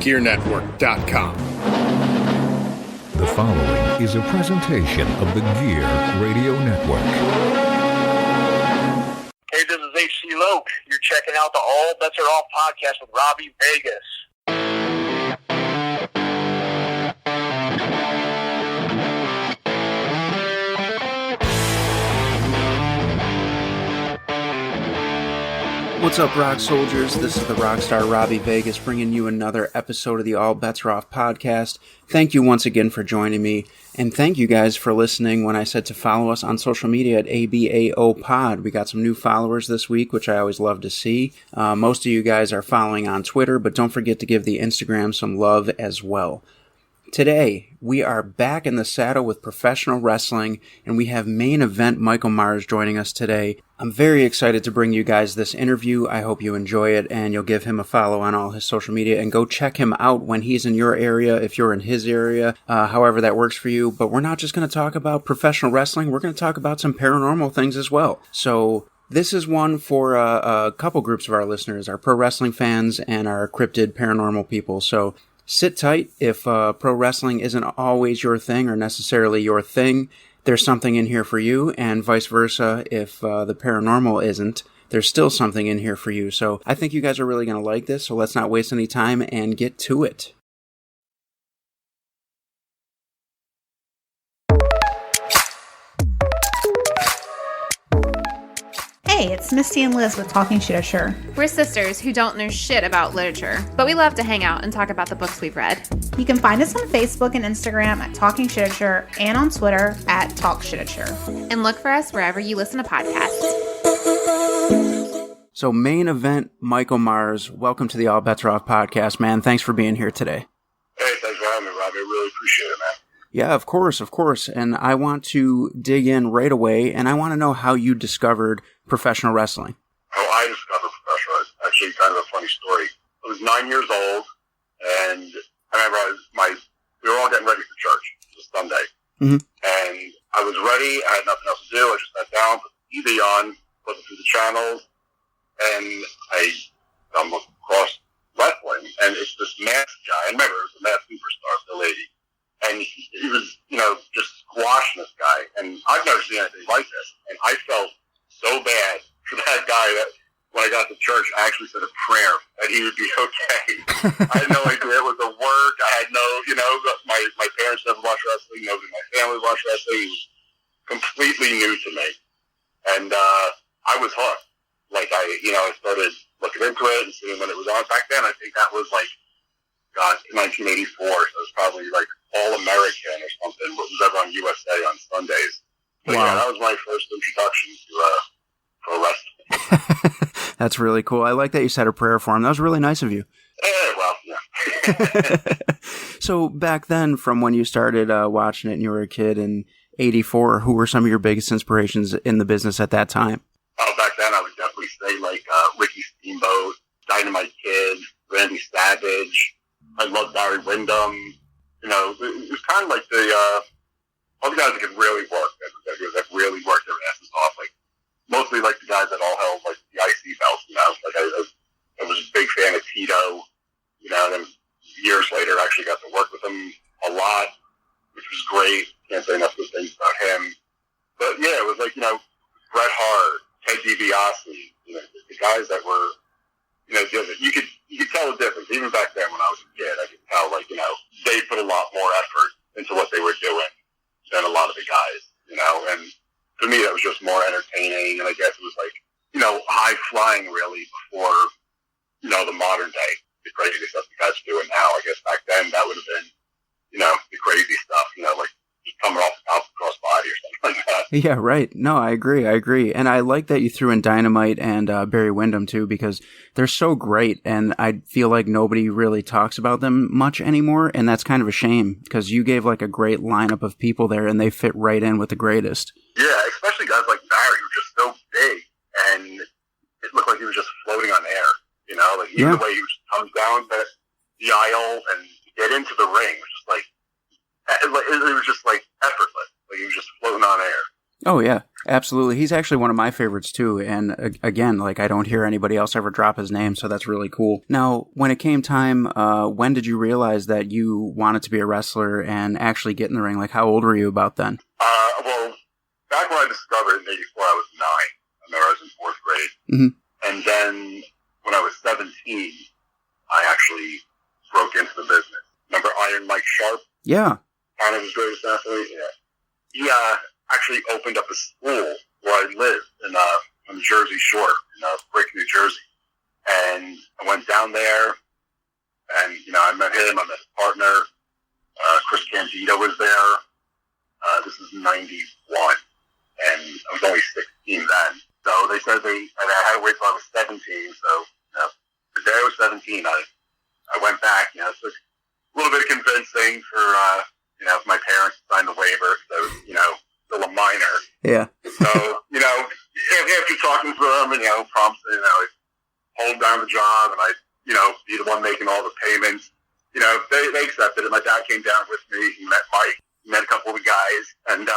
GearNetwork.com. The following is a presentation of the Gear Radio Network. Hey, this is H.C. Loke. You're checking out the All Bets Are Off podcast with Robbie Vegas. What's up, rock soldiers? This is the rockstar Robbie Vegas bringing you another episode of the All Bets Are Off podcast. Thank you once again for joining me, and thank you guys for listening when I said to follow us on social media at ABAO Pod. We got some new followers this week, which I always love to see. Most of you guys are following on Twitter, but don't forget to give the Instagram some love as well. Today, we are back in the saddle with professional wrestling, and we have main event Michael Mars joining us today. I'm very excited to bring you guys this interview. I hope you enjoy it, and you'll give him a follow on all his social media, and go check him out when he's in your area, if you're in his area, however that works for you. But we're not just going to talk about professional wrestling, we're going to talk about some paranormal things as well. So this is one for a couple groups of our listeners, our pro wrestling fans and our cryptid paranormal people. So sit tight. If pro wrestling isn't always your thing or necessarily your thing, there's something in here for you, and vice versa. If the paranormal isn't, there's still something in here for you. So I think you guys are really going to like this, so let's not waste any time and get to it. Hey, it's Misty and Liz with Talking Literature. We're sisters who don't know shit about literature, but we love to hang out and talk about the books we've read. You can find us on Facebook and Instagram at Talking Literature and on Twitter at Talk Literature. And look for us wherever you listen to podcasts. So main event Michael Mars, welcome to the All Bets Are Off podcast, man. Thanks for being here today. Hey, thanks for having me, Robbie. I really appreciate it, man. Yeah, of course. And I want to dig in right away, and I want to know how you discovered professional wrestling. How I discovered professional wrestling. Actually, kind of a funny story. I was 9 years old, and I remember we were all getting ready for church. It was Sunday. Mm-hmm. And I was ready. I had nothing else to do. I just sat down, put the TV on, flipped through the channels, and I stumbled across wrestling. And it's this masked guy. I remember it was a masked superstar, the lady. And he was, just squashing this guy. And I've never seen anything like this. And I felt so bad for that guy that when I got to church, I actually said a prayer that he would be okay. I had no idea it was a work. I had no, my parents never watched wrestling. Nobody in my family watched wrestling. It was completely new to me. And I was hooked. Like, I started looking into it and seeing when it was on. Back then, I think that was 1984. So it was probably All-American or something. What was ever on USA on Sundays. But wow. Yeah, that was my first introduction to pro wrestling. That's really cool. I like that you said a prayer for him. That was really nice of you. Yeah. So back then, from when you started watching it and you were a kid in 84, who were some of your biggest inspirations in the business at that time? Oh, back then I would definitely say Ricky Steamboat, Dynamite Kid, Randy Savage. I loved Barry Windham. It was kind of like all the guys that could really work, that really worked their asses off. Mostly the guys that all held the IC belts. I was a big fan of Tito. Then years later, I actually got to work with him a lot, which was great. Can't say enough good things about him. But yeah, it was Bret Hart, Ted DiBiase. The guys that were you could tell the difference. Even back then when I was a kid, I could tell they put a lot more effort into what they were doing than a lot of the guys, and to me that was just more entertaining, and I guess it was high flying really before, the modern day, the crazy stuff the guys are doing now. I guess back then that would have been, the crazy stuff, just coming off the top of the crossbody or something like that. Yeah, right. No, I agree. And I like that you threw in Dynamite and Barry Windham too, because they're so great, and I feel like nobody really talks about them much anymore, and that's kind of a shame, because you gave a great lineup of people there, and they fit right in with the greatest. Yeah, especially guys like Barry, who were just so big, and it looked like he was just floating on air, even the way he comes down the aisle and get into the ring was just it was just effortless. He was just floating on air. Oh, yeah. Absolutely. He's actually one of my favorites too. And again, like I don't hear anybody else ever drop his name, so that's really cool. Now, when it came time, when did you realize that you wanted to be a wrestler and actually get in the ring? Like, how old were you about then? Well, back when I discovered it in '84, I was 9. I remember I was in 4th grade. Mm-hmm. And then when I was 17, I actually broke into the business. Remember Iron Mike Sharpe? Yeah. Canada's greatest athlete? Yeah. He actually opened up a school where I lived on Jersey Shore, in Brick, New Jersey. And I went down there, and, I met him. I met his partner. Chris Candido was there. This is 91. And I was only 16 then. So they said I had to wait till I was 17. So, the day I was 17, I went back. It took a little bit of convincing for, my parents to sign the waiver. So, still a minor. Yeah. So, after talking to them and, promising, I'd hold down the job and I'd, be the one making all the payments. They accepted it. My dad came down with me. He met Mike. He met a couple of the guys. And,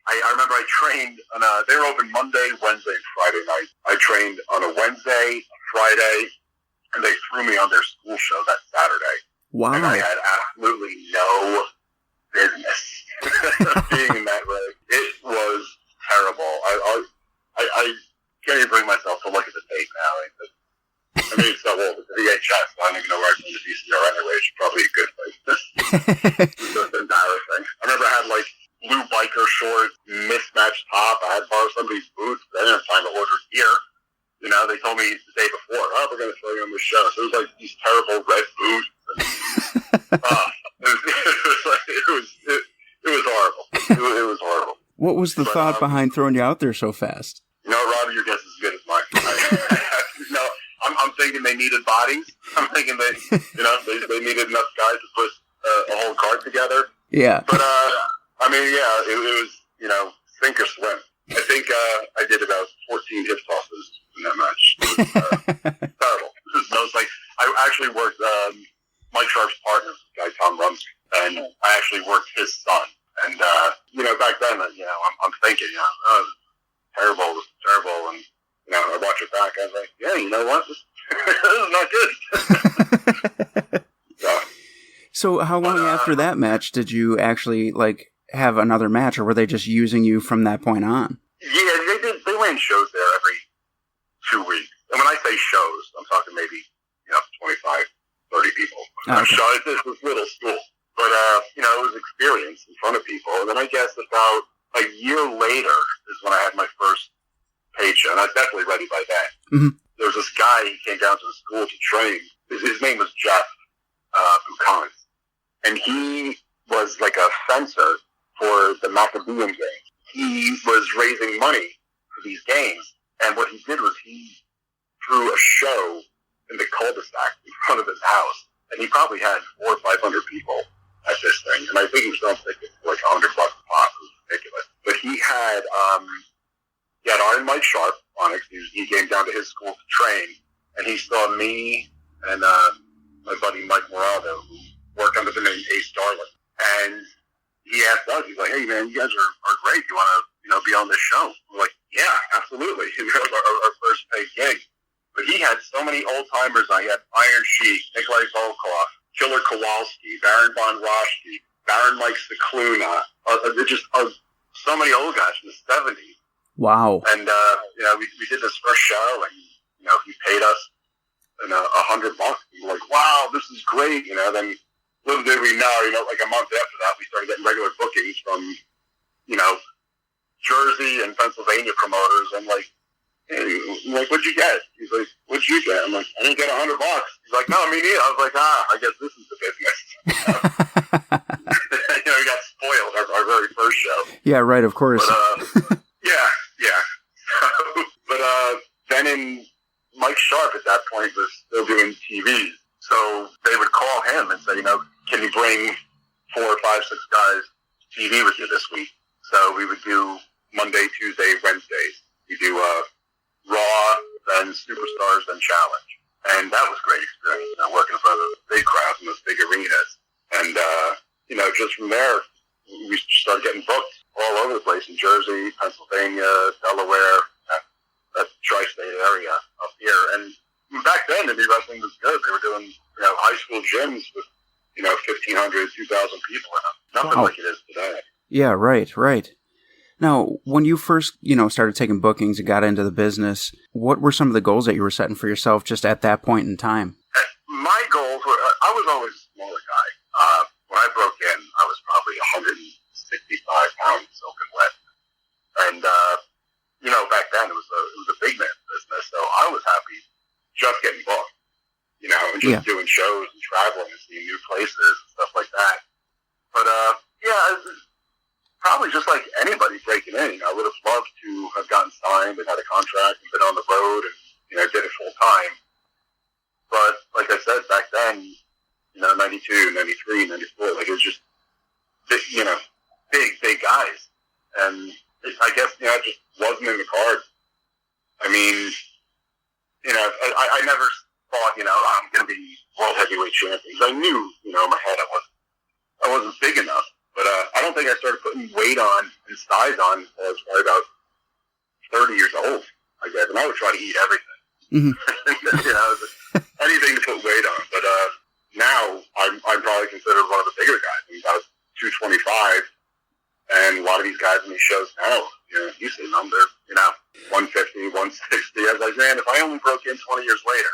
I remember I trained on they were open Monday, Wednesday, and Friday night. I trained on a Wednesday, a Friday, and they threw me on their school show that Saturday. Wow. And I had absolutely no business being in that ring. It was terrible. I can't even bring myself to look at the tape now. It's so old. It's a VHS. So I don't even know where I found the VCR anyway. It's probably a good place. It's just embarrassing. I remember I had blue biker shorts, mismatched top. I had to borrow somebody's boots. They didn't have time to order gear. They told me the day before, we're going to throw you on the show. So it was these terrible red boots. It was horrible. It was horrible. What was the thought behind throwing you out there so fast? Robbie, your guess is as good as mine. I'm thinking they needed bodies. I'm thinking they needed enough guys to put a whole card together. Yeah. But, it was, sink or swim. I think I did about 14 hip tosses in that match. It was terrible. I actually worked Mike Sharpe's partner, the guy Tom Rumsey, and I actually worked his son. And, back then, I'm thinking, terrible, this is terrible. And, I watch it back, I was like, yeah, you know what? This is not good. So how long after that match did you actually, have another match, or were they just using you from that point on? Yeah, they did. They ran shows there every 2 weeks. And when I say shows, I'm talking maybe, 25, 30 people. Oh, okay. So it's this little school. But, it was experience in front of people. And then I guess about a year later is when I had my first paid show. And I was definitely ready by then. Mm-hmm. There was this guy, he came down to the school to train. His name was Jeff Buchanan. And he was like a fencer for the Maccabean games. He was raising money for these games. And what he did was he threw a show in the cul-de-sac in front of his house. And he probably had 400 or 500 people at this thing. And I think he was selling tickets for like $100 a pop. It was ridiculous. But he had Iron Mike Sharpe on it. He came down to his school to train. And he saw me and my buddy Mike Morado, who worked under the name Ace Darling. And he asked us, he's like, hey, man, you guys are great. You want to, be on this show? We're like, yeah, absolutely. It was our first paid gig. But he had so many old-timers on. He had Iron Sheik, Nikolai Volkov, Killer Kowalski, Baron Von Roschke, Baron Mike Cicluna. So many old guys from the 70s. Wow. And, we did this first show, and, he paid us $100. We were like, wow, this is great. Then little did we know, like a month after that, we started getting regular bookings from, Jersey and Pennsylvania promoters. I'm like, hey, what'd you get? He's like, what'd you get? I'm like, I didn't get $100. He's like, no, me neither. I was like, I guess this is the business. We got spoiled our very first show. Yeah, right, of course. But, yeah. But then Mike Sharpe at that point was still doing TV. So they would call him and say, can you bring 4 or 5, 6 guys TV with you this week? So we would do Monday, Tuesday, Wednesdays. We do Raw, then Superstars, then Challenge. And that was a great experience, working in front of those big crowds in those big arenas. And, just from there, we started getting booked all over the place in Jersey, Pennsylvania, Delaware, that tri-state area up here. And back then, indie wrestling was good. They were doing, high school gyms with, 1,500, 2,000 people in them. Nothing like it is today. Yeah, right. Now, when you first, started taking bookings and got into the business, what were some of the goals that you were setting for yourself just at that point in time? My goals were, I was always a smaller guy. When I broke in, I was probably 165 pounds soaking wet. And, back then it was a big man business, so I was happy just getting booked, and just doing shows and traveling and seeing new places and stuff like that. But, probably just like anybody breaking in, I would have loved to have gotten signed and had a contract and been on the road and, did it full time. But like I said, back then, 92, 93, 94, like it was just, big guys. And I guess, it just wasn't in the cards. I mean, I never thought, I'm going to be world heavyweight champion. I knew, in my head I wasn't big enough. But I don't think I started putting weight on and size on until I was probably about 30 years old, I guess. And I would try to eat everything. Mm-hmm. Anything to put weight on. But now I'm probably considered one of the bigger guys. I'm about 225. And a lot of these guys in these shows now, you see them, they're, 150, 160. I was like, man, if I only broke in 20 years later,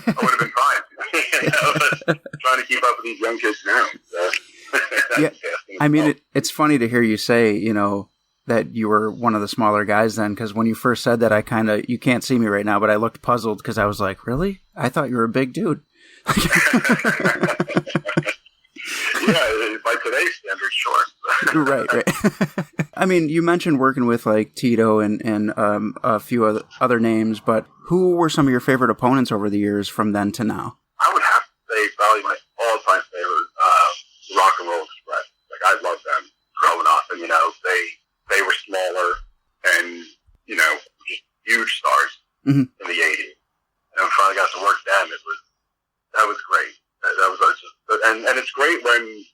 I would have been fine. Trying to keep up with these young kids now. So. Yeah, I mean, it's funny to hear you say, that you were one of the smaller guys then, because when you first said that, you can't see me right now, but I looked puzzled because I was like, really? I thought you were a big dude. Yeah, by today's standards, sure. Right. I mean, you mentioned working with like Tito and a few other names, but who were some of your favorite opponents over the years from then to now? I would have to say probably my all-time favorite, Rock and Roll Express. Like, I loved them growing up, and they were smaller and just huge stars in the '80s. And I finally got to work them. That was great. That was just, and it's great when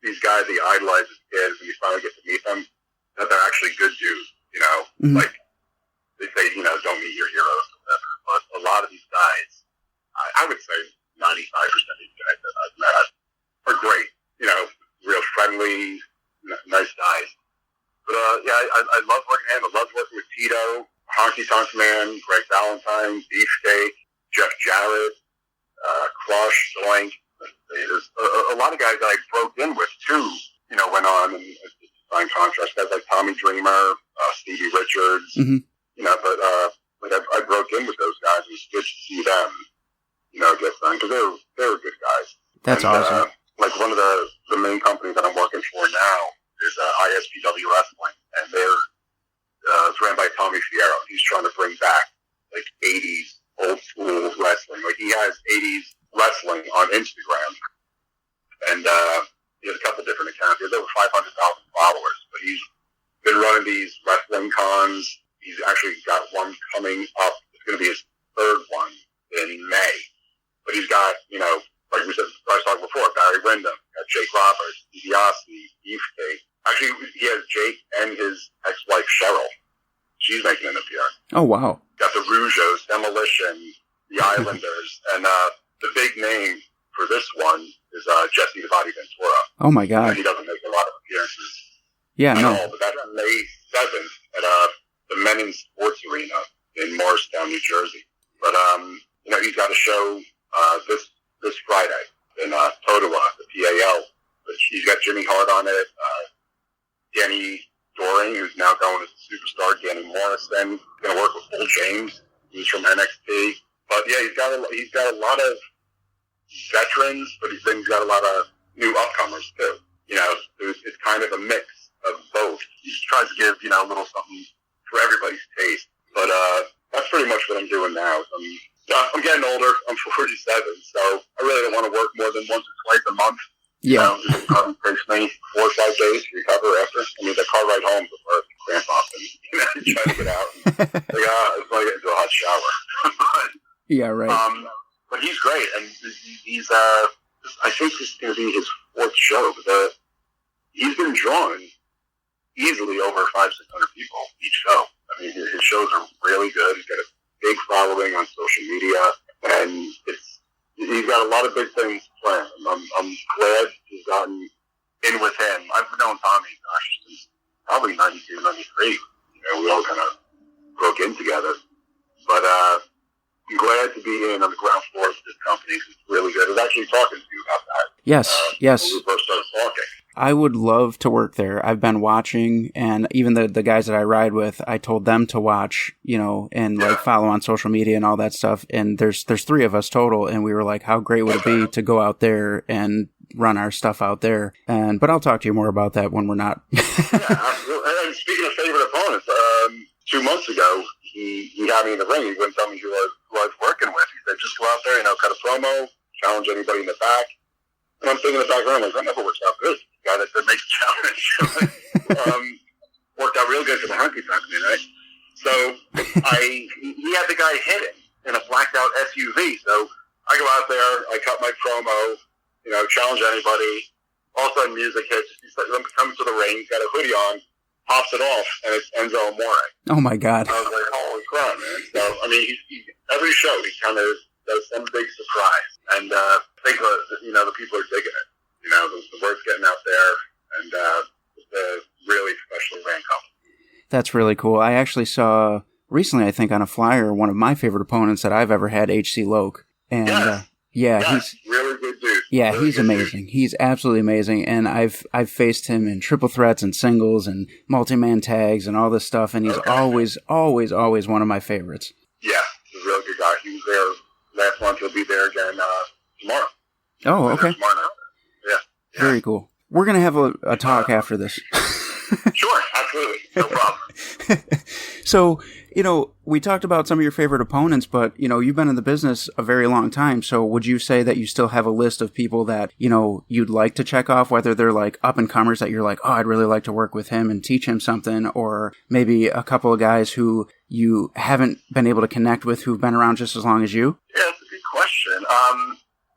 these guys that you idolize as kids and you finally get to meet them, that they're actually good dudes. Like they say, don't meet your heroes or whatever. But a lot of these guys, I would say 95% of these guys that I've met are great. Real friendly, nice guys. But, I love working with him. I love working with Tito, Honky Tonk Man, Greg Valentine, Beefsteak, Jeff Jarrett, Crush, Zoink. There's a lot of guys that I broke in with, too, went on and signed contracts. Guys like Tommy Dreamer, Stevie Richards, but I broke in with those guys, and it's good to see them, get signed, because they were good guys. That's awesome. Like one of the main companies that I'm working for now is ISPW Wrestling, and it's ran by Tommy Fierro. He's trying to bring back like 80s old school wrestling. Like he has 80s wrestling on Instagram, and he has a couple different accounts. He has over 500,000 followers, but he's been running these wrestling cons. He's actually got one coming up. It's going to be his third one in May, but he's got like we said, I was talking before, Barry Windham, got Jake Roberts, DiBiase, Beefcake. Actually, he has Jake and his ex-wife, Cheryl. She's making an appearance. Oh, wow. Got the Rougeos, Demolition, the Islanders, and the big name for this one is Jesse the Body Ventura. Oh, my God. He doesn't make a lot of appearances. Yeah, no. But that's on May 7th at the Menin Sports Arena in Morristown, New Jersey. But, he's got a show this Friday in Totowa, the PAL. But he's got Jimmy Hart on it, Danny Doring, who's now going as a superstar, Danny Morrison. He's going to work with Bull James, who's from NXT. But yeah, he's got a lot of veterans, but he's got a lot of new upcomers too. It's kind of a mix of both. He tries to give a little something for everybody's taste. But that's pretty much what I'm doing now. I'm getting older. I'm 47, so I really don't want to work more than once or twice a month. Yeah. It takes me 4 or 5 days to recover after. I mean, the car ride home is where I cramp up and trying to get out. It's like getting into a hot shower. Yeah, right. But he's great, and he's I think this is going to be his 4th show. But he's been drawn easily over 500-600 people each show. I mean, his shows are really good. He's got a big following on social media, and he's got a lot of big things planned. I'm glad he's gotten in with him. I've known Tommy, since probably 92, 93. You know, we all kind of broke in together. But I'm glad to be in on the ground floor of this company. It's really good. I was actually talking to you about that. Yes. When we first started talking. I would love to work there. I've been watching, and even the guys that I ride with, I told them to watch, and like follow on social media and all that stuff. And there's 3 of us total, and we were like, how great would it be to go out there and run our stuff out there? But I'll talk to you more about that when we're not. Yeah, absolutely. And speaking of favorite opponents, 2 months ago, he had me in the ring. He wouldn't tell me who I was working with. He said, just go out there, cut a promo, challenge anybody in the back. And I'm thinking in the background, like, that never works out good. The guy that makes a challenge. Worked out real good for the honky tonk, right? So he had the guy hidden in a blacked out SUV. So I go out there, I cut my promo, challenge anybody. All of a sudden music hits. He's like, comes to the ring, he's got a hoodie on, pops it off, and it's Enzo Amore. Oh my God. I was like, holy crap, man. So, I mean, every show he kind of does some big surprise. And I think, the people are digging it. The word's getting out there, and it's a really professionally ran company. That's really cool. I actually saw recently, I think, on a flyer, one of my favorite opponents that I've ever had, H.C. Loke. And he's really good dude. Yeah, really he's amazing. Dude. He's absolutely amazing. And I've faced him in triple threats and singles and multi-man tags and all this stuff. And he's always one of my favorites. Yeah, he's a really good guy. He was there last month. He'll be there again tomorrow. Oh, okay. Tomorrow night. Yeah. Very cool. We're going to have a talk after this. Sure, absolutely. No problem. So, we talked about some of your favorite opponents, but, you've been in the business a very long time. So would you say that you still have a list of people that, you'd like to check off, whether they're like up and comers that you're like, oh, I'd really like to work with him and teach him something, or maybe a couple of guys who you haven't been able to connect with who've been around just as long as you? Yeah, that's a good question.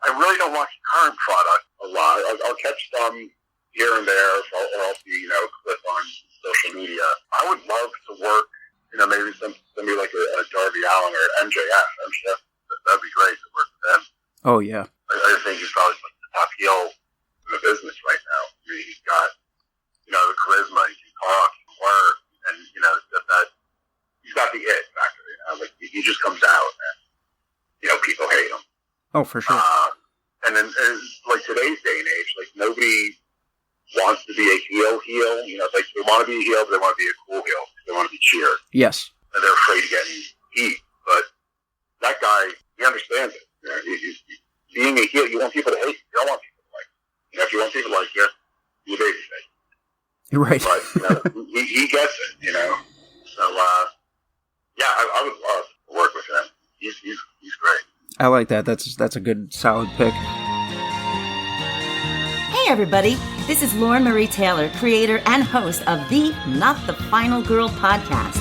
I really don't watch current product a lot. I'll catch some here and there, or I'll see, clip on social media. I would love to work, maybe somebody like a Darby Allin or an MJF. That'd be great to work with them. Oh, yeah. I think he's probably like the top heel in the business right now. I mean, he's got, the charisma, he can talk, he can work, and, that he's got the it factor, like he just comes out and, people hate him. Oh, for sure. And then, like today's day and age, like nobody wants to be a heel. Like they want to be a heel, but they want to be a cool heel. They want to be cheered. Yes. And they're afraid of getting heat. But that guy, he understands it. Being a heel, you want people to hate you. You don't want people to like you. If you want people to like you, you babyface. Right. But he gets it. So I would love to work with him. He's great. I like that. That's a good solid pick. Hey everybody, this is Lauren Marie Taylor, creator and host of the Not the Final Girl podcast.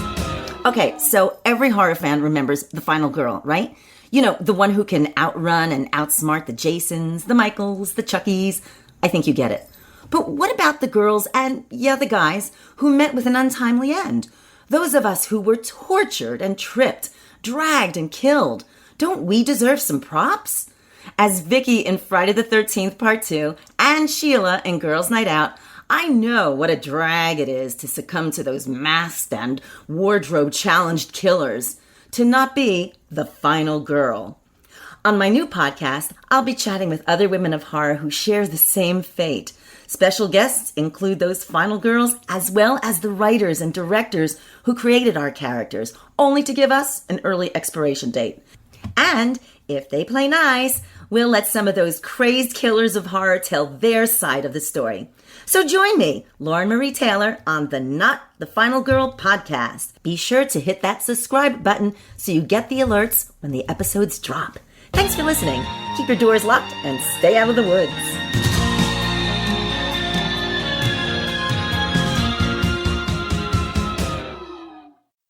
Okay, so every horror fan remembers the final girl, right? The one who can outrun and outsmart the Jasons, the Michaels, the Chuckies. I think you get it. But what about the girls and, the guys who met with an untimely end? Those of us who were tortured and tripped, dragged and killed. Don't we deserve some props? As Vicky in Friday the 13th Part 2 and Sheila in Girls Night Out, I know what a drag it is to succumb to those masked and wardrobe-challenged killers, to not be the final girl. On my new podcast, I'll be chatting with other women of horror who share the same fate. Special guests include those final girls as well as the writers and directors who created our characters, only to give us an early expiration date. And if they play nice, we'll let some of those crazed killers of horror tell their side of the story. So join me, Lauren Marie Taylor, on the Not the Final Girl podcast. Be sure to hit that subscribe button so you get the alerts when the episodes drop. Thanks for listening. Keep your doors locked and stay out of the woods.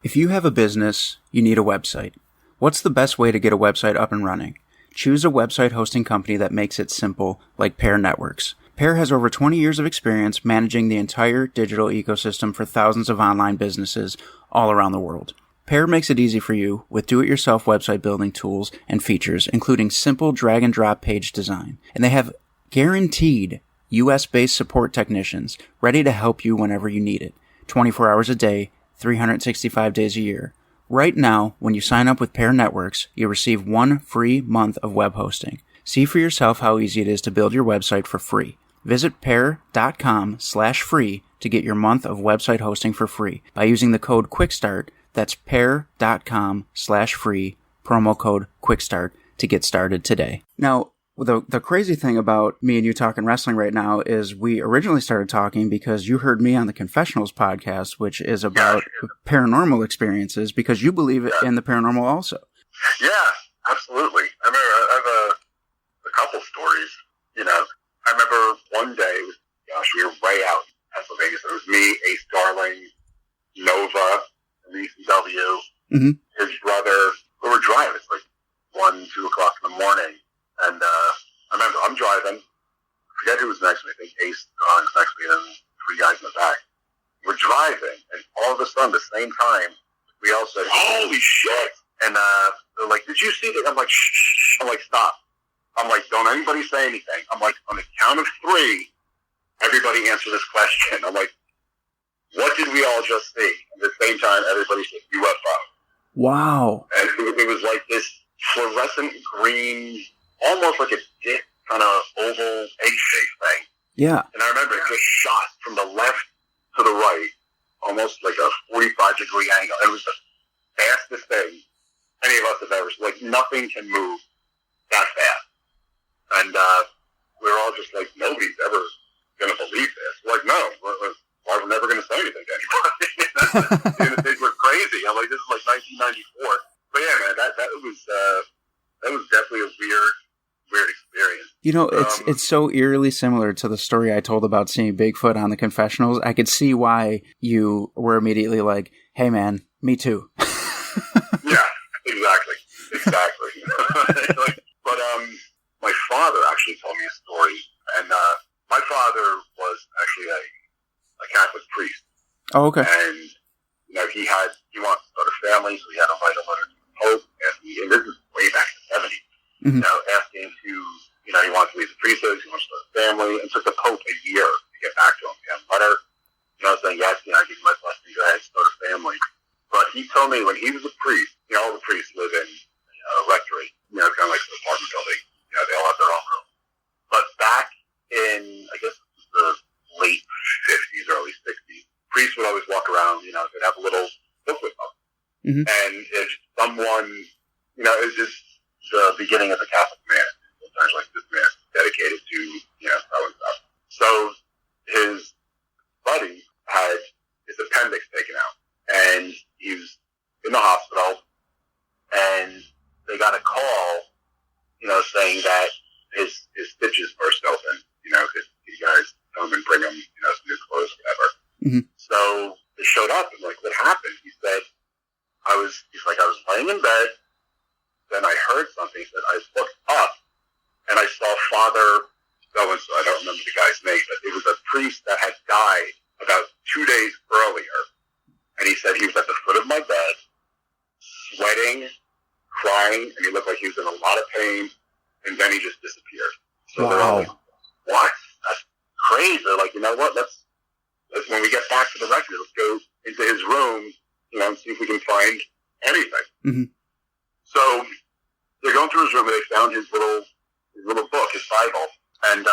If you have a business, you need a website. What's the best way to get a website up and running? Choose a website hosting company that makes it simple, like Pair Networks. Pair has over 20 years of experience managing the entire digital ecosystem for thousands of online businesses all around the world. Pair makes it easy for you with do-it-yourself website building tools and features, including simple drag-and-drop page design. And they have guaranteed U.S.-based support technicians ready to help you whenever you need it, 24 hours a day, 365 days a year. Right now, when you sign up with Pair Networks, you'll receive 1 free month of web hosting. See for yourself how easy it is to build your website for free. Visit pair.com/free to get your month of website hosting for free by using the code QUICKSTART. That's pair.com/free, promo code QUICKSTART to get started today. Now, the crazy thing about me and you talking wrestling right now is we originally started talking because you heard me on the Confessionals podcast, which is about paranormal experiences, because you believe in the paranormal also. Yeah, absolutely. I remember I have a couple stories. You know, I remember one day, we were way out in Pennsylvania. So it was me, Ace Darling, Nova, and ECW, his brother. We were driving. It's like 1, 2 o'clock in the morning. And I remember I'm driving. I forget who was next to me. I think Ace was next to me, and then 3 guys in the back. We're driving, and all of a sudden, at the same time, we all said, "Holy shit!" And they're like, "Did you see that?" I'm like, "Shh!" I'm like, "Stop!" I'm like, "Don't anybody say anything." I'm like, "On the count of 3, everybody answer this question." I'm like, "What did we all just see?" At the same time, everybody said UFO. Wow! And it was like this fluorescent green, almost like a dick kind of oval egg-shaped thing. Yeah. And I remember it just shot from the left to the right, almost like a 45-degree angle. It was the fastest thing any of us have ever seen. Like, nothing can move that fast. And we were all just like, nobody's ever going to believe this. We're like, no, we're never going to say anything to anybody. They think we're crazy. I'm like, this is like 1994. But yeah, man, that was definitely a weird experience. You know, it's so eerily similar to the story I told about seeing Bigfoot on the Confessionals. I could see why you were immediately like, "Hey, man, me too." Yeah, exactly. But my father actually told me a story, and my father was actually a Catholic priest. Oh, okay. And you know, he wanted to start a family, so he had to write a letter to the Pope, and this is way back in the 70s. You know, asking to, you know, he wants to leave the priesthood, he wants to start a family, and took the Pope a year to get back to him. He had a letter, you know, saying, yes, you know, I give you my blessing, go ahead and start a family. But he told me when he was a priest, you know, all the priests live in a rectory, you know, kind of like an apartment building, you know, they all have their own room. But back in, I guess, the late 50s, early 60s, priests would always walk around, you know, they'd have a little book with them. And if someone, you know, it was just the beginning of the Catholic man. Sometimes like this man dedicated to, you know, so and stuff. So his buddy had his appendix taken out, and he was in the hospital, and they got a call, you know, saying that his stitches burst open. You know, could you guys come and bring him, you know, some new clothes, whatever. So they showed up, and like, what happened? He said, I was laying in bed. Then I heard something. He said, I looked up, and I saw Father so-and-so. I don't remember the guy's name, but it was a priest that had died about 2 days earlier. And he said he was at the foot of my bed, sweating, crying, and he looked like he was in a lot of pain, and then he just disappeared. So they're all like, what? That's crazy. They're like, you know what? Let's when we get back to the record, let's go into his room, you know, and see if we can find anything. So they're going through his room, and they found his little book, his Bible, and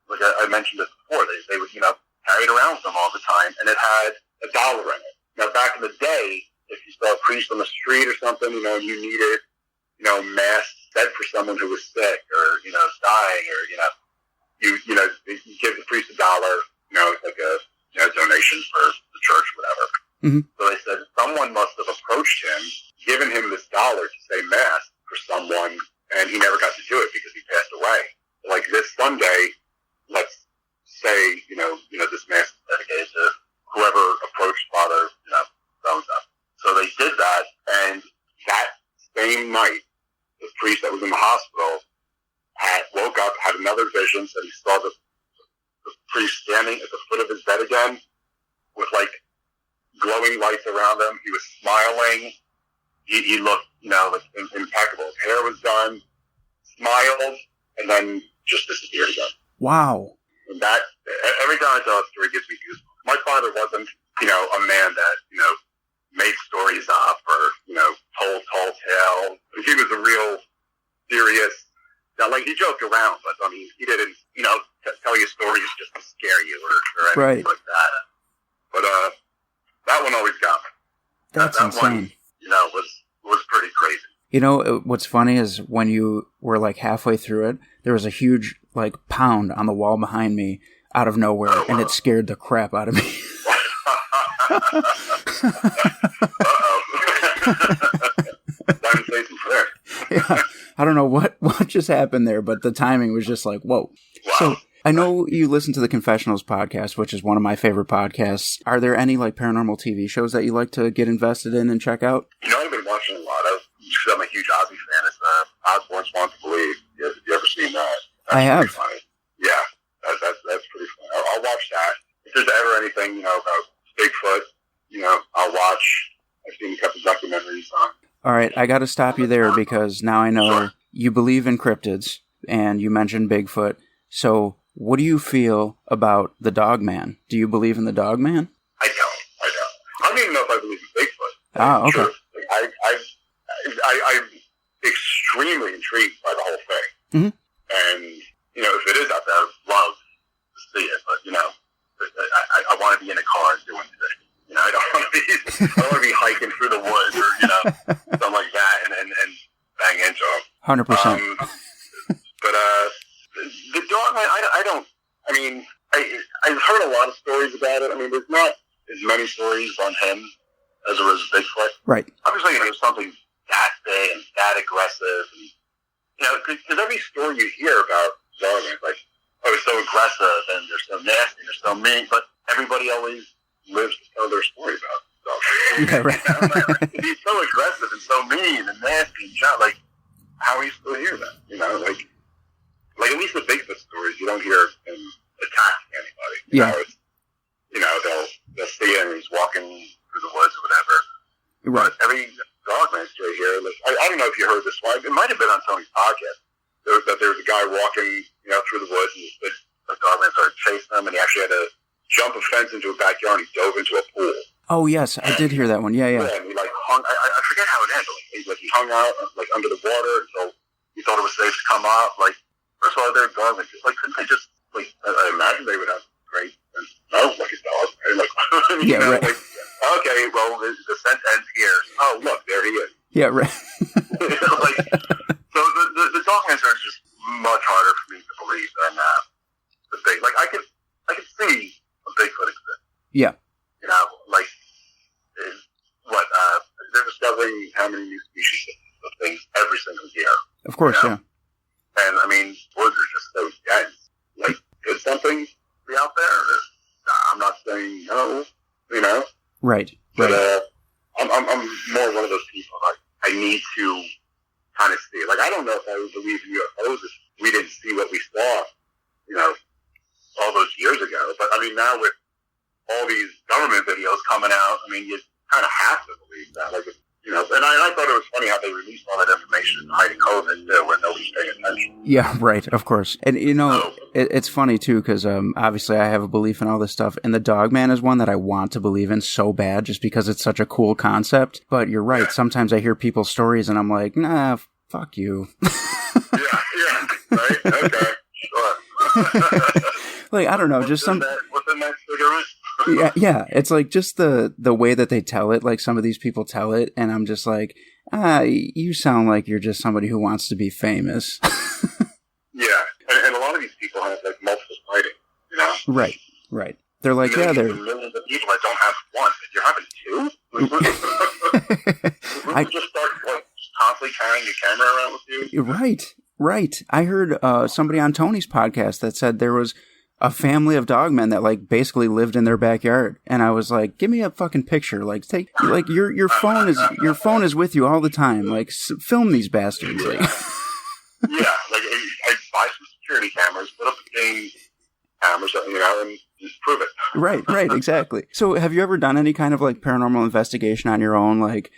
like I mentioned this before, they would, you know, carry it around with them all the time, and it had $1 in it. Now, back in the day, if you saw a priest on the street or something, you know, and you needed, you know, mass said for someone who was sick or, you know, dying, or, you give the priest $1, you know, it's like a, you know, donation for the church, whatever. So they said someone must have approached him, given him this $1 to say mass for someone, and he never got to do it because he passed away. Like this Sunday, let's say, you know, this mass is dedicated to whoever approached Father, you know, so-and-so. So they did that, and that same night, the priest that was in the hospital woke up, had another vision, said he saw the freestanding at the foot of his bed again with, like, glowing lights around him. He was smiling. He looked, like impeccable. His hair was done, smiled, and then just disappeared again. Wow. And that, every time I tell a story, it gives me goosebumps. My father wasn't, a man that, made stories up or, told tall tales. He was a real serious, he joked around, but, he didn't, tell you stories just to scare you or anything like that. But, that one always got me. That's insane. One, was pretty crazy. What's funny is when you were like halfway through it, there was a huge like pound on the wall behind me out of nowhere, and it scared the crap out of me. Uh-oh. Time to say some prayer. Yeah, I don't know what just happened there, but the timing was just like, whoa. Wow. So I know you listen to the Confessionals podcast, which is one of my favorite podcasts. Are there any like paranormal TV shows that you like to get invested in and check out? I've been watching a lot of, because I'm a huge Ozzy fan. It's Osbourne's Want to Believe. You ever seen that? I have. Pretty funny. Yeah, that's pretty funny. I'll watch that. If there's ever anything, about Bigfoot, I'll watch. I've seen a couple documentaries on. All right, I got to stop you there because now I know you believe in cryptids, and you mentioned Bigfoot. So what do you feel about the Dogman? Do you believe in the Dogman? I don't. I don't even know if I believe in Bigfoot. Ah, okay. Sure. I'm extremely intrigued by the whole thing. Mm-hmm. And, if it is out there, I'd love to see it. But, I want to be in a car doing it. I don't want to be hiking through the woods or, something like that and bang into them. 100%. But the Dogman, I've heard a lot of stories about it. There's not as many stories on him as there is Bigfoot. Right. Obviously, there's something that big and that aggressive. And, because every story you hear about Dogman, it's like, oh, it's so aggressive and they're so nasty and they're so mean, but everybody always lives to tell their story about Dogman. Yeah, right. If he's so aggressive and so mean and nasty and how are you still hear that? Like at least the Bigfoot stories, you don't hear him attacking anybody. They'll see him and he's walking through the woods or whatever. Right. But every Dogman story here, I don't know if you heard this one. It might have been on Tony's podcast. There was a guy walking, through the woods, and the Dogman started chasing him, and he actually had to jump a fence into a backyard, and he dove into a pool. Oh yes, I did hear that one. Yeah. Yeah, and he hung. I forget how it ended. He hung out under the water until he thought it was safe to come up. First of all, they're Dogmen. Couldn't they just I imagine they would have great smells like a dog. Right? Right. Okay, well the scent ends here. Oh look, there he is. Yeah, right. So the Dogmans are just much harder for me to believe than the big. I could see a Bigfoot exist. Yeah. They're discovering how many new species of things every single year. Of course, yeah. And woods are just so dense. Could something be out there? I'm not saying no. Right. But I'm more one of those people. I need to kind of see. I don't know if I would believe in UFOs if we didn't see what we saw, all those years ago. But now with all these government videos coming out, you kind of have to believe that. And I thought it was funny how they released all that information in the height of COVID too, where nobody's paying attention. Yeah, right. Of course. And it's funny too because obviously I have a belief in all this stuff, and the Dogman is one that I want to believe in so bad, just because it's such a cool concept. But you're right. Yeah. Sometimes I hear people's stories, and I'm like, nah, fuck you. yeah, right. Okay, sure. I don't know, just some. What's in that cigarette? Yeah, it's just the way that they tell it, some of these people tell it, and I'm just like, you sound like you're just somebody who wants to be famous. Yeah, and a lot of these people have multiple sightings, Right. They're like, they're millions of people that don't have one, but you're having two? You just start constantly carrying your camera around with you? Right. I heard somebody on Tony's podcast that said there was a family of dogmen that basically lived in their backyard, and I was like, give me a fucking picture. Take your phone is with you all the time. Film these bastards. Yeah, I buy some security cameras, put up a game cameras, and just prove it. Right, exactly. So have you ever done any kind of like paranormal investigation on your own, like,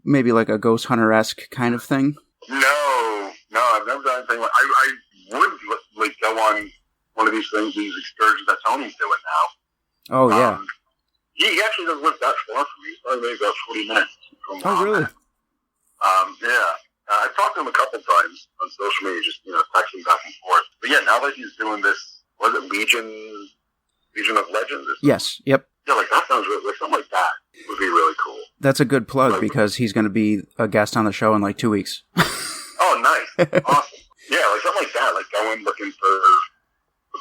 maybe like a ghost hunter-esque kind of thing? No, I've never done anything. I would like go on one of these things, these excursions that Tony's doing now. Oh, yeah. He actually doesn't live that far from me. He's probably maybe about 40 minutes from Oh, really? Yeah. I've talked to him a couple times on social media, just, texting back and forth. But yeah, now that he's doing this, was it Legion of Legends? Yes, yep. Yeah, like that sounds really, like something like that would be really cool. That's a good plug because he's going to be a guest on the show in like 2 weeks. Oh, nice. Awesome. Yeah, like something like that, like going looking for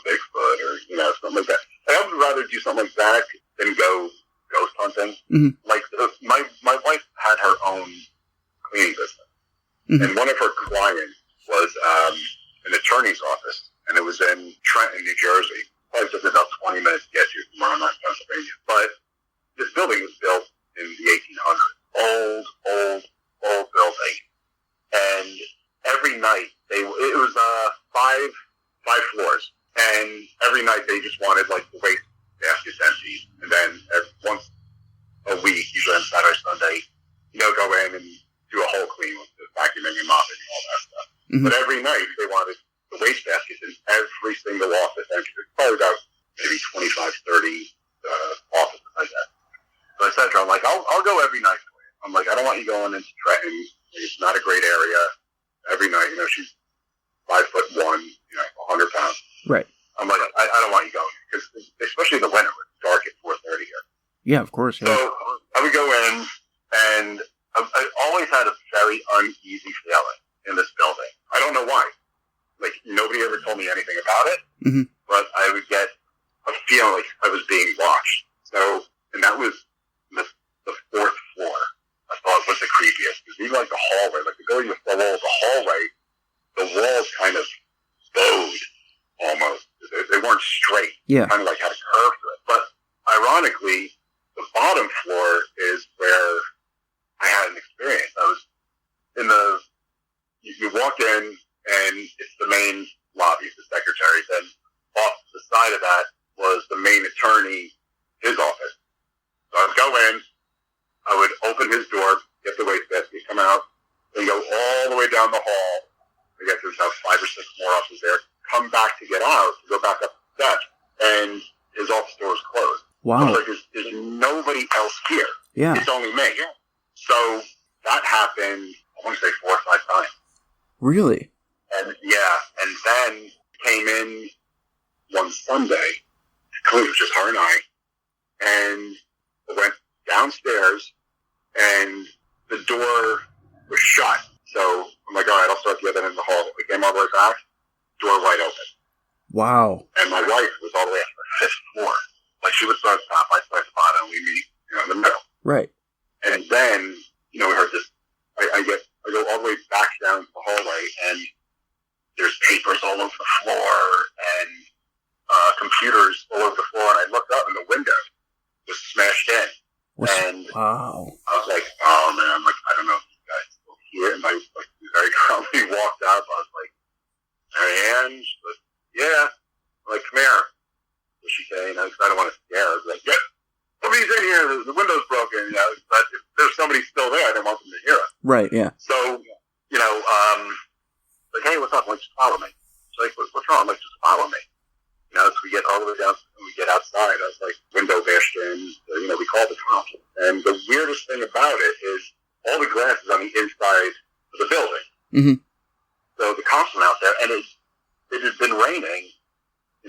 Bigfoot or, something like that. I would rather do something like that than go ghost hunting. Mm-hmm. Like, my wife had her own cleaning business. Mm-hmm. And one of her clients was an attorney's office, and it was in Trenton, New Jersey. Probably took about 20 minutes to get to from where I'm at in Pennsylvania. But this building was built in the 1800s. Old building. And every night, it was five floors. And every night they just wanted, like, the waste baskets emptied. And then once a week, usually on Saturday, Sunday, go in and do a whole clean with the vacuuming and mopping and all that stuff. Mm-hmm. But every night they wanted the waste baskets in every single office. And probably about maybe 25, 30 offices like that. So I said to her, I'm like, I'll go every night for you. I'm like, I don't want you going into Trenton. It's not a great area. Every night, she's 5'1", 100 pounds. Right. I'm like, I don't want you going, because especially in the winter, it's dark at 4:30 here. Yeah, of course. Yeah. So I would go in, and I always had a very uneasy feeling in this building. I don't know why. Like, nobody ever told me anything about it, mm-hmm. but I would get a feeling like I was being watched. So, and that was the fourth floor. I thought was the creepiest, because even like the hallway, like the building was so old, the hallway, the walls kind of bowed almost. They weren't straight. Yeah. Kind of like had a curve to it. But ironically, the bottom floor is where I had an experience. I was in you walk in and it's the main lobby, the secretary's, and off the side of that was the main attorney, his office. So I would go in, I would open his door, get the waste basket, come out, and go all the way down the hall. I guess there's about 5 or 6 more offices there. Come back to get out, to go back up the steps, and his office door was closed. Wow. I was like, there's nobody else here. Yeah. It's only me. So that happened, I want to say 4 or 5 times. Really? And then came in one Sunday. It was just her and I went downstairs, and the door was shut. So I'm like, all right, I'll start the other end of the hall. We came all the way back, door wide open. Wow. And my wife was all the way up to the 5th floor. Like, she would start at the top, I'd start at the bottom, we meet, in the middle. Right. And then, we heard this, I go all the way back down the hallway, and there's papers all over the floor, and computers all over the floor, and I looked up, and the window was smashed in. Wow. I was like, oh, man, I don't know if you guys will hear it. And I very calmly walked up. I was like, Marianne? She goes, yeah. I'm like, come here. What's she saying? I don't want to scare her. I was like, yeah, somebody's in here. The window's broken. But if there's somebody still there, I didn't want them to hear us. Right, yeah. So, like, hey, what's up? I'm like, just follow me. She's like, what's wrong? I'm like, just follow me. So we get all the way down, and we get outside. I was like, window bashed in. We called the cops. And the weirdest thing about it is all the glass is on the inside of the building. Mm-hmm. So the cops went out there, and it had been raining,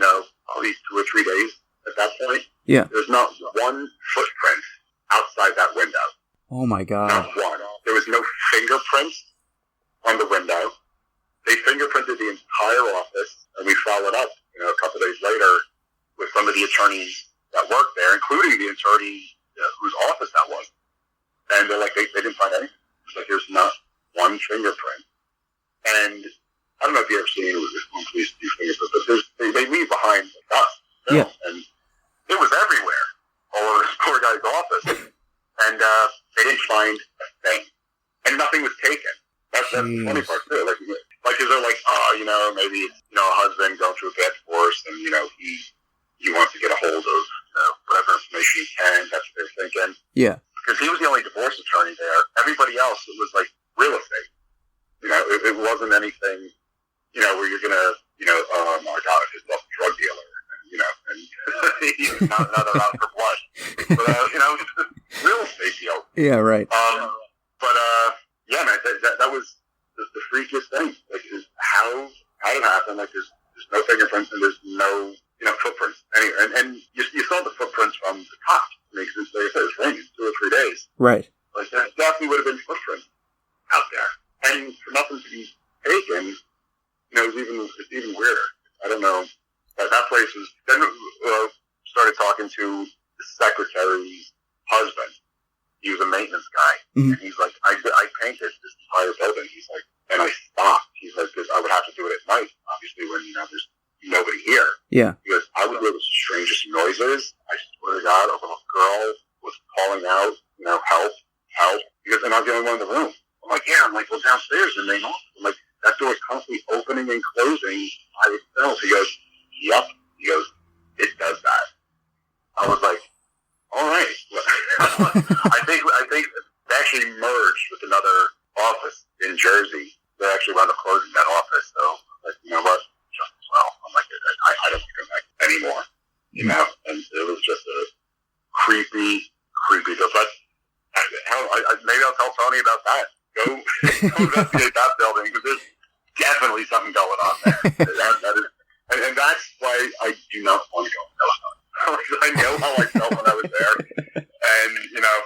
all these 2 or 3 days at that point. Yeah. There's not one footprint outside that window. Oh, my God. Not one. There was no fingerprints on the window. They fingerprinted the entire office, and we followed up, a couple days later with some of the attorneys that worked there, including the attorney whose office that was. And they're like, they didn't find anything. It's like, there's not one fingerprint. And I don't know if you've ever seen it with this one police do fingerprints, but they leave behind dust. Yeah. And it was everywhere, all over this poor guy's office. And they didn't find a thing. And nothing was taken. That's the funny part, too. Like, is they're like, maybe it's, a husband going through a bad divorce, and, he Yeah. Because he was the only divorce attorney there. Everybody else, it was like real estate. You know, it wasn't anything, you know, where you're going to, you know, oh my God, his love drug dealer, you know, and he's not out for blood. But, you know, real estate deal. Yeah, right. Yeah, man, that was the freakiest thing. Like, how did it happen? Like, there's no fingerprints and there's no, you know, footprints. Anyway, and you saw the footprints from the cops. I mean, because they said it was raining 2 or 3 days. Right. Like, there definitely would have been footprints out there. And for nothing to be taken, you know, it's even weirder. I don't know. That place was, then started talking to the secretary's husband. He was a maintenance guy. Mm-hmm. And he's like, I painted this entire building. He's like, and I stopped. He's like, because I would have to do it at night, obviously, when, you know, there's nobody here. Yeah. He goes, I would hear the strangest noises. I swear to God, a little girl was calling out, you know, help, help. He goes, and I was the only one in the room. I'm like, yeah. I'm like, well, downstairs in the main office. I'm like, that door is constantly opening and closing by itself. He goes, yep. He goes, it does that. I was like, all right. I think they actually merged with another office in Jersey. They actually wound up closing that office. So, like, you know what? Just as well. I'm like, I don't think I'm back anymore. You know? And it was just a creepy deal. But maybe I'll tell Tony about that. Go investigate that building, because there's definitely something going on there. that is, and that's why I do not want to go in Palestine. I know how I felt when I was there, and you know,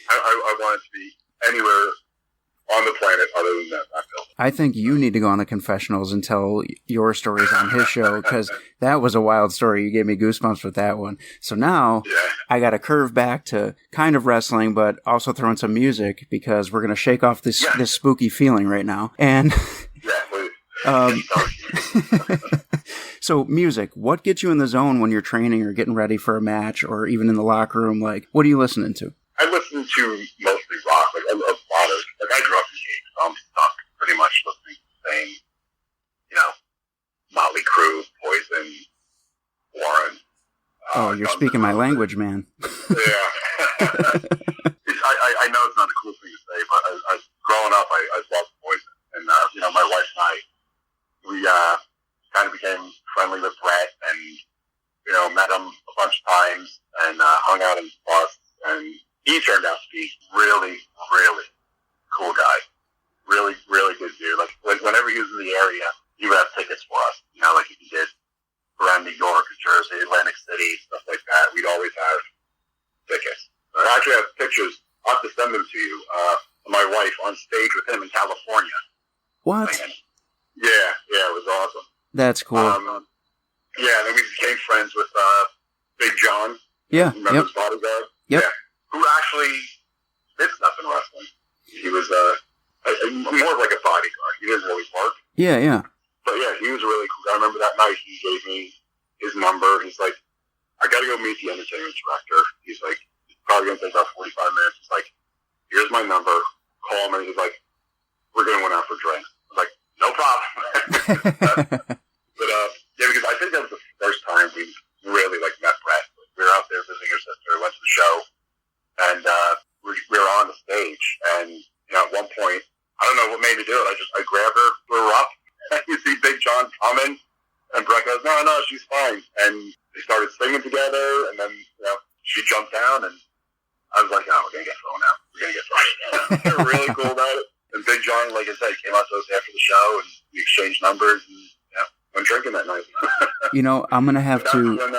I wanted to be anywhere on the planet other than that building. I think you need to go on the confessionals and tell your stories on his show, because that was a wild story. You gave me goosebumps with that one. So now I got to curve back to kind of wrestling, but also throw in some music, because we're going to shake off this spooky feeling right now. And so music, what gets you in the zone when you're training or getting ready for a match, or even in the locker room? Like, what are you listening to? I listen to mostly rock. Like, I love a lot of, like, I grew up in Cape, so I'm stuck pretty much listening to the same, you know, Motley Crue, Poison, Warren. Oh, you're speaking my language, man. Yeah. I know it's not a cool thing to say, but growing up, I loved Poison. And, you know, my wife and I, we kind of became friendly with Bret, and, you know, met him a bunch of times, and hung out in his bus, and he turned out to be really, really cool guy. Really, really good dude. Like, whenever he was in the area, he would have tickets for us. You know, like he did around New York, New Jersey, Atlantic City, stuff like that. We'd always have tickets. I actually have pictures. I'll have to send them to you. Of my wife on stage with him in California. What? Yeah, it was awesome. That's cool. Yeah, and then we became friends with Big John. Yeah. Remember his bodyguard? Yep. Yeah. Who actually did stuff in wrestling. He was more of like a bodyguard. He didn't really work. Yeah. But yeah, he was really cool. I remember that night he gave me his number. He's like, I got to go meet the entertainment director. He's like, it's probably going to take about 45 minutes. He's like, here's my number. Call me. He's like, we're going to went out for drinks. I was like, no problem. But yeah, because I think that was the first time we really like met Bret. We were out there visiting her sister, went to the show, and we were on the stage. And you know, at one point, I don't know what made me do it. I grabbed her, threw her up, and you see Big John coming, and Bret goes, no, she's fine. And they started singing together, and then you know, she jumped down, and I was like, oh, we're gonna get thrown out. They were really cool about it. And Big John, like I said, came out to us after the show, and we exchanged numbers, and went drinking that night. You know, I'm going to have to... When,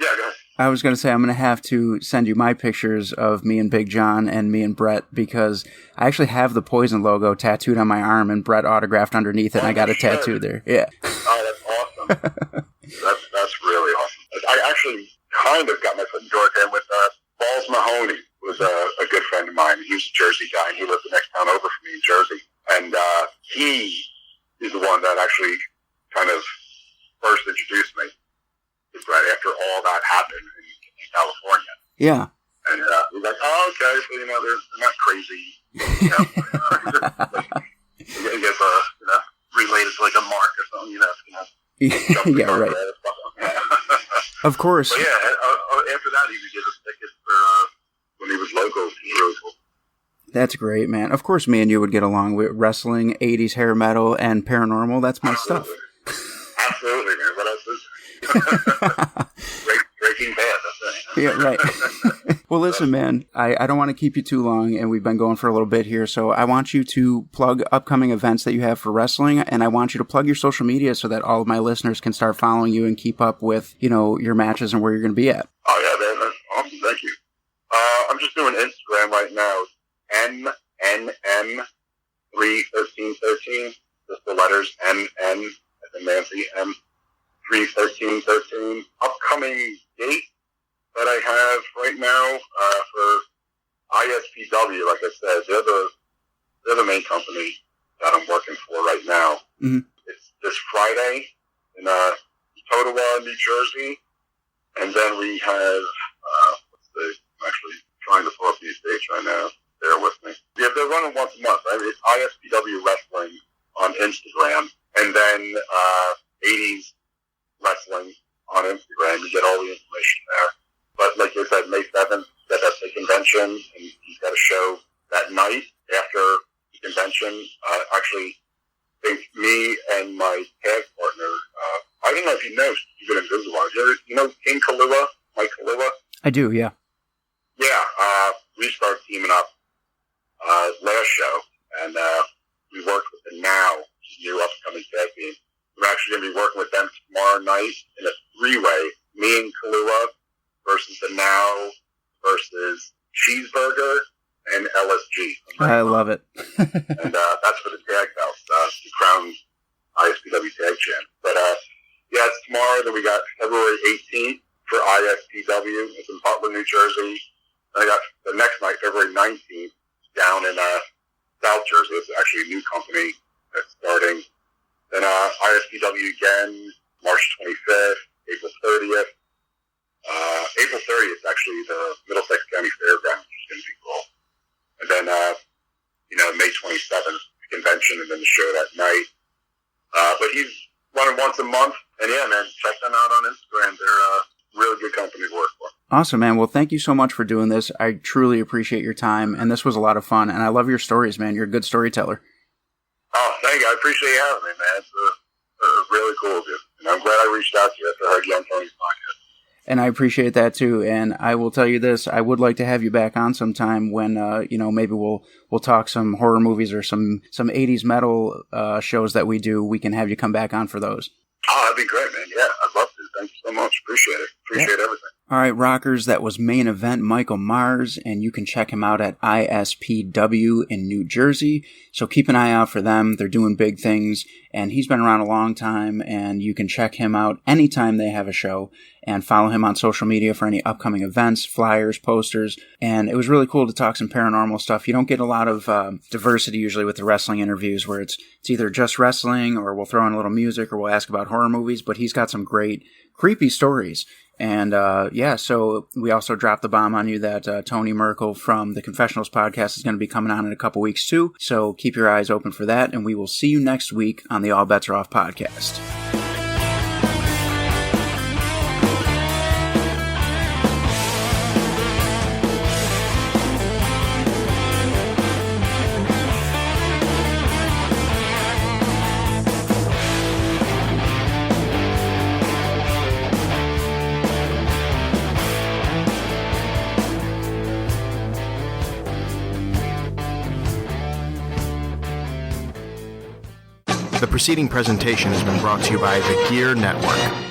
yeah, go ahead. I was going to say, I'm going to have to send you my pictures of me and Big John and me and Bret, because I actually have the Poison logo tattooed on my arm and Bret autographed underneath it, and I got a tattoo there. Yeah. Oh, that's awesome. that's really awesome. I actually kind of got my foot in the door with him with Balls Mahoney, was a good friend of mine. He was a Jersey guy, and he lived the next town over from me in Jersey. And he is the one that actually kind of first introduced me to Bret after all that happened in California. Yeah. And he's like, oh, okay, so, you know, they're not crazy. You know, I guess, you know, related to like a mark or something, you know. Yeah, right. Of course. But yeah, after that, he would give us tickets for That's great, man. Of course, me and you would get along with wrestling, 80s hair metal, and paranormal. That's my stuff. Absolutely, man. What else is Breaking Bad, that's it. Yeah, right. Well, listen, man, I don't want to keep you too long, and we've been going for a little bit here, so I want you to plug upcoming events that you have for wrestling, and I want you to plug your social media so that all of my listeners can start following you and keep up with, your matches and where you're going to be at. Oh, yeah, man. That's awesome. Thank you. I'm just doing Instagram right now. MNM31313. Just the letters NN as in Nancy, M31313. Upcoming date that I have right now for ISPW, like I said, they're the main company that I'm working for right now. Mm-hmm. It's this Friday in Totowa, New Jersey, and then we have I'm actually trying to pull up these dates right now. Bear with me. Yeah, they're running once a month. Right? It's ISPW Wrestling on Instagram, and then 80s Wrestling on Instagram. You get all the information there. But like I said, May 7th, that's the convention, and he's got a show that night after the convention. Actually, I think me and my tag partner, I don't know if you know, you've been invisible. You know King Kalua, Mike Kalua? I do, yeah. Yeah, we started teaming up last show, and we worked with the Now, new upcoming tag team. We're actually going to be working with them tomorrow night in a three-way, me and Kalua versus the Now versus Cheeseburger and LSG. I love it. And that's for the tag belts, the Crown ISPW Tag Champ. But yeah, it's tomorrow. Then we got February 18th for ISPW. It's in Butler, New Jersey. And I got the next night, February 19th, down in South Jersey. It's actually a new company that's starting. Then ISPW again, March 25th, April 30th. April 30th is actually the Middlesex County Fairgrounds, which is going to be cool. And then, May 27th, the convention, and then the show that night. But he's running once a month. And yeah, man, check them out on Instagram. They're a really good company to work for. Awesome, man. Well, thank you so much for doing this. I truly appreciate your time, and this was a lot of fun. And I love your stories, man. You're a good storyteller. Oh, thank you. I appreciate you having me, man. It's really cool of you. And I'm glad I reached out to you after I heard you on Tony's podcast. And I appreciate that too. And I will tell you this: I would like to have you back on sometime when maybe we'll talk some horror movies or some 80s metal shows that we do. We can have you come back on for those. Oh, that'd be great, man. Yeah, I'd love to. Thank you so much. Appreciate it. Appreciate everything. All right, rockers, that was Main Event Michael Mars, and you can check him out at ISPW in New Jersey. So keep an eye out for them. They're doing big things, and he's been around a long time, and you can check him out anytime they have a show, and follow him on social media for any upcoming events, flyers, posters. And it was really cool to talk some paranormal stuff. You don't get a lot of diversity usually with the wrestling interviews, where it's either just wrestling, or we'll throw in a little music, or we'll ask about horror movies, but he's got some great creepy stories. And so we also dropped the bomb on you that Tony Merkel from the Confessionals podcast is going to be coming on in a couple weeks too. So keep your eyes open for that, and we will see you next week on the All Bets Are Off podcast. The preceding presentation has been brought to you by the Gear Network.